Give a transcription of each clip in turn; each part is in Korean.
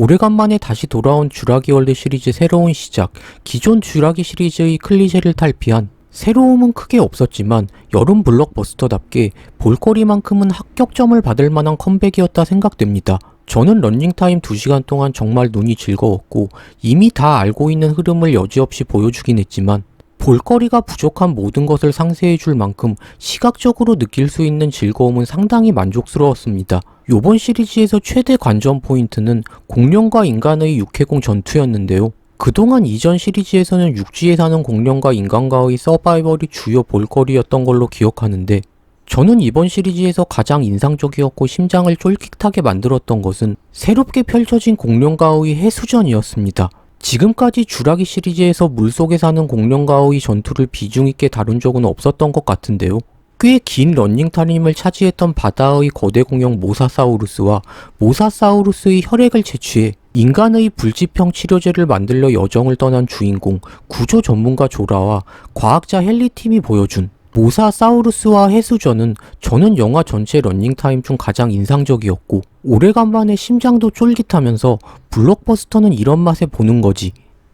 오래간만에 다시 돌아온 쥬라기 월드 시리즈 새로운 시작, 기존 쥬라기 시리즈의 클리셰를 탈피한 새로움은 크게 없었지만 여름 블록버스터답게 볼거리만큼은 합격점을 받을 만한 컴백이었다 생각됩니다. 저는 런닝타임 2시간 동안 정말 눈이 즐거웠고 이미 다 알고 있는 흐름을 여지없이 보여주긴 했지만 볼거리가 부족한 모든 것을 상세해줄 만큼 시각적으로 느낄 수 있는 즐거움은 상당히 만족스러웠습니다. 요번 시리즈에서 최대 관전 포인트는 공룡과 인간의 육해공 전투였는데요. 그동안 이전 시리즈에서는 육지에 사는 공룡과 인간과의 서바이벌이 주요 볼거리였던 걸로 기억하는데 저는 이번 시리즈에서 가장 인상적이었고 심장을 쫄깃하게 만들었던 것은 새롭게 펼쳐진 공룡과의 해수전이었습니다. 지금까지 쥬라기 시리즈에서 물속에 사는 공룡과의 전투를 비중 있게 다룬 적은 없었던 것 같은데요. 꽤 긴 런닝타임을 차지했던 바다의 거대 공룡 모사사우루스와 모사사우루스의 혈액을 채취해 인간의 불치병 치료제를 만들려 여정을 떠난 주인공 구조 전문가 조라와 과학자 헨리팀이 보여준 모사사우루스와 해수전은 저는 영화 전체 런닝타임 중 가장 인상적이었고 오래간만에 심장도 쫄깃하면서 블록버스터는 이런 맛에 보는 거지.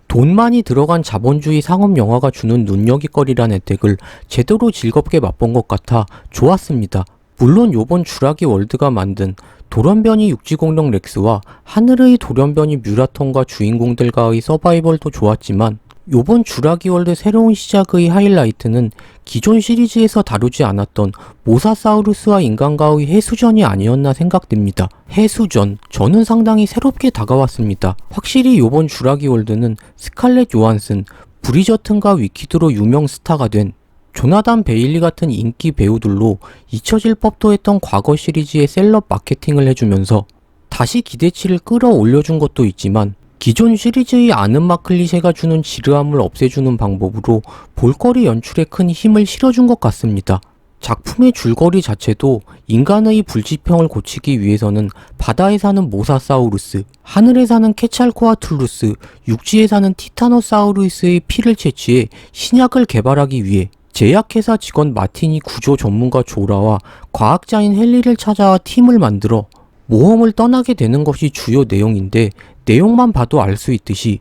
돈 많이 들어간 자본주의 상업 영화가 주는 눈여깃거리란 혜택을 제대로 즐겁게 맛본 것 같아 좋았습니다. 물론 요번 쥬라기 월드가 만든 돌연변이 육지공룡 렉스와 하늘의 돌연변이 뮤라톤과 주인공들과의 서바이벌도 좋았지만 요번 쥬라기 월드 새로운 시작의 하이라이트는 기존 시리즈에서 다루지 않았던 모사사우루스와 인간과의 해수전이 아니었나 생각됩니다. 해수전, 저는 상당히 새롭게 다가왔습니다. 확실히 요번 쥬라기 월드는 스칼렛 요한슨, 브리저튼과 위키드로 유명 스타가 된 조나단 베일리 같은 인기 배우들로 잊혀질 법도 했던 과거 시리즈의 셀럽 마케팅을 해주면서 다시 기대치를 끌어올려준 것도 있지만 기존 시리즈의 아는 맛 클리셰가 주는 지루함을 없애주는 방법으로 볼거리 연출에 큰 힘을 실어준 것 같습니다. 작품의 줄거리 자체도 인간의 불치병을 고치기 위해서는 바다에 사는 모사사우루스, 하늘에 사는 케찰코아툴루스, 육지에 사는 티타노사우루스의 피를 채취해 신약을 개발하기 위해 제약회사 직원 마틴이 구조 전문가 조라와 과학자인 헨리를 찾아와 팀을 만들어 모험을 떠나게 되는 것이 주요 내용인데 내용만 봐도 알 수 있듯이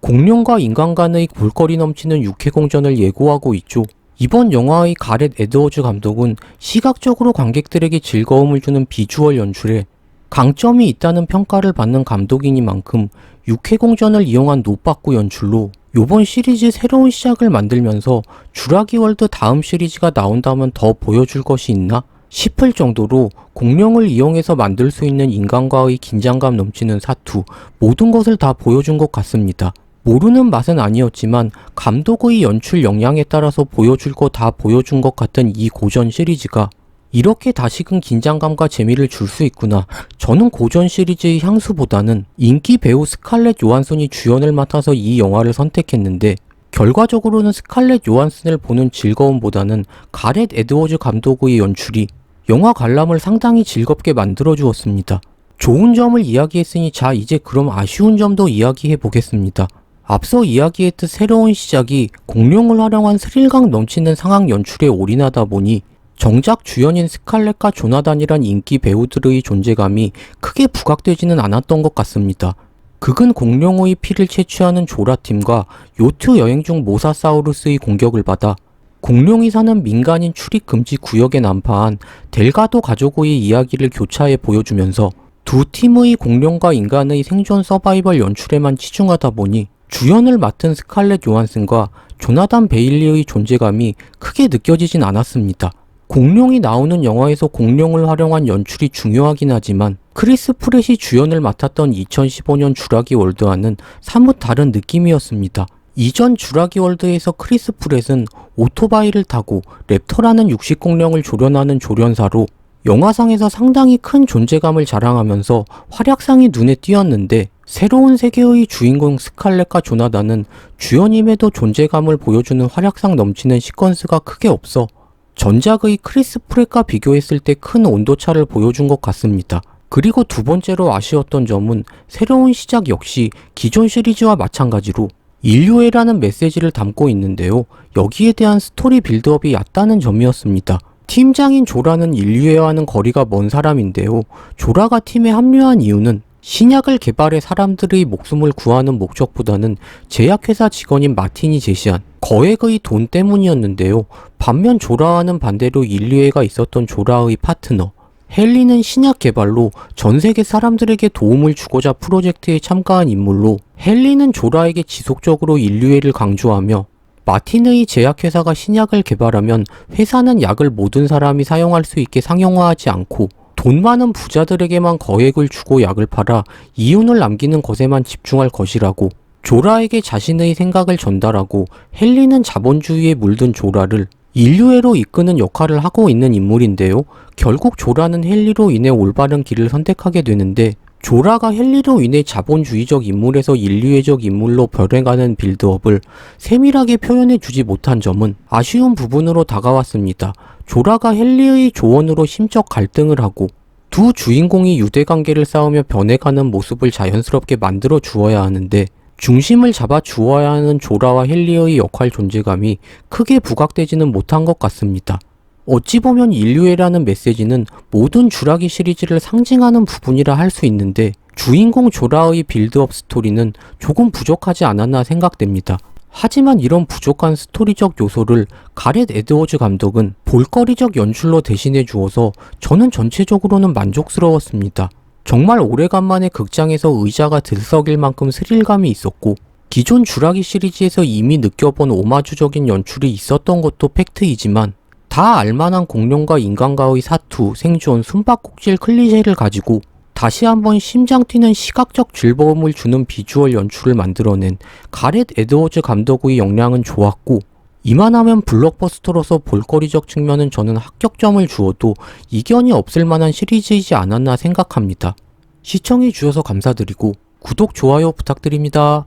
공룡과 인간 간의 볼거리 넘치는 육해공전을 예고하고 있죠. 이번 영화의 가렛 에드워즈 감독은 시각적으로 관객들에게 즐거움을 주는 비주얼 연출에 강점이 있다는 평가를 받는 감독이니만큼 육해공전을 이용한 노빠꾸 연출로 요번 시리즈 새로운 시작을 만들면서 쥬라기 월드 다음 시리즈가 나온다면 더 보여줄 것이 있나 싶을 정도로 공룡을 이용해서 만들 수 있는 인간과의 긴장감 넘치는 사투, 모든 것을 다 보여준 것 같습니다. 모르는 맛은 아니었지만 감독의 연출 역량에 따라서 보여줄 거 다 보여준 것 같은 이 고전 시리즈가 이렇게 다시금 긴장감과 재미를 줄 수 있구나. 저는 고전 시리즈의 향수보다는 인기 배우 스칼렛 요한슨이 주연을 맡아서 이 영화를 선택했는데 결과적으로는 스칼렛 요한슨을 보는 즐거움보다는 가렛 에드워즈 감독의 연출이 영화 관람을 상당히 즐겁게 만들어 주었습니다. 좋은 점을 이야기했으니 자 이제 그럼 아쉬운 점도 이야기해 보겠습니다. 앞서 이야기했듯 새로운 시작이 공룡을 활용한 스릴감 넘치는 상황 연출에 올인하다 보니 정작 주연인 스칼렛과 조나단이란 인기 배우들의 존재감이 크게 부각되지는 않았던 것 같습니다. 극은 공룡의 피를 채취하는 조라팀과 요트 여행 중 모사사우루스의 공격을 받아 공룡이 사는 민간인 출입 금지 구역에 난파한 델가도 가족의 이야기를 교차해 보여주면서 두 팀의 공룡과 인간의 생존 서바이벌 연출에만 치중하다 보니 주연을 맡은 스칼렛 요한슨과 조나단 베일리의 존재감이 크게 느껴지진 않았습니다. 공룡이 나오는 영화에서 공룡을 활용한 연출이 중요하긴 하지만 크리스 프렛이 주연을 맡았던 2015년 쥬라기 월드와는 사뭇 다른 느낌이었습니다. 이전 쥬라기 월드에서 크리스 프렛은 오토바이를 타고 랩터라는 육식공룡을 조련하는 조련사로 영화상에서 상당히 큰 존재감을 자랑하면서 활약상이 눈에 띄었는데 새로운 세계의 주인공 스칼렛과 조나단은 주연임에도 존재감을 보여주는 활약상 넘치는 시퀀스가 크게 없어 전작의 크리스 프렛과 비교했을 때 큰 온도차를 보여준 것 같습니다. 그리고 두 번째로 아쉬웠던 점은 새로운 시작 역시 기존 시리즈와 마찬가지로 인류애라는 메시지를 담고 있는데요. 여기에 대한 스토리 빌드업이 얕다는 점이었습니다. 팀장인 조라는 인류애와는 거리가 먼 사람인데요. 조라가 팀에 합류한 이유는 신약을 개발해 사람들의 목숨을 구하는 목적보다는 제약회사 직원인 마틴이 제시한 거액의 돈 때문이었는데요. 반면 조라와는 반대로 인류애가 있었던 조라의 파트너 헨리는 신약 개발로 전 세계 사람들에게 도움을 주고자 프로젝트에 참가한 인물로, 헨리는 조라에게 지속적으로 인류애를 강조하며 마틴의 제약회사가 신약을 개발하면 회사는 약을 모든 사람이 사용할 수 있게 상용화하지 않고 돈 많은 부자들에게만 거액을 주고 약을 팔아 이윤을 남기는 것에만 집중할 것이라고 조라에게 자신의 생각을 전달하고, 헨리는 자본주의에 물든 조라를 인류애로 이끄는 역할을 하고 있는 인물인데요. 결국 조라는 헨리로 인해 올바른 길을 선택하게 되는데, 조라가 헨리로 인해 자본주의적 인물에서 인류애적 인물로 변해가는 빌드업을 세밀하게 표현해주지 못한 점은 아쉬운 부분으로 다가왔습니다. 조라가 헨리의 조언으로 심적 갈등을 하고 두 주인공이 유대관계를 쌓으며 변해가는 모습을 자연스럽게 만들어 주어야 하는데, 중심을 잡아 주어야 하는 조라와 헨리의 역할 존재감이 크게 부각되지는 못한 것 같습니다. 어찌 보면 인류애라는 메시지는 모든 쥬라기 시리즈를 상징하는 부분이라 할 수 있는데, 주인공 조라의 빌드업 스토리는 조금 부족하지 않았나 생각됩니다. 하지만 이런 부족한 스토리적 요소를 가렛 에드워즈 감독은 볼거리적 연출로 대신해 주어서 저는 전체적으로는 만족스러웠습니다. 정말 오래간만에 극장에서 의자가 들썩일 만큼 스릴감이 있었고, 기존 쥬라기 시리즈에서 이미 느껴본 오마주적인 연출이 있었던 것도 팩트이지만, 다 알만한 공룡과 인간과의 사투, 생존, 숨바꼭질 클리셰를 가지고 다시 한번 심장 뛰는 시각적 즐거움을 주는 비주얼 연출을 만들어낸 가렛 에드워즈 감독의 역량은 좋았고, 이만하면 블록버스터로서 볼거리적 측면은 저는 합격점을 주어도 이견이 없을 만한 시리즈이지 않았나 생각합니다. 시청해 주셔서 감사드리고 구독, 좋아요 부탁드립니다.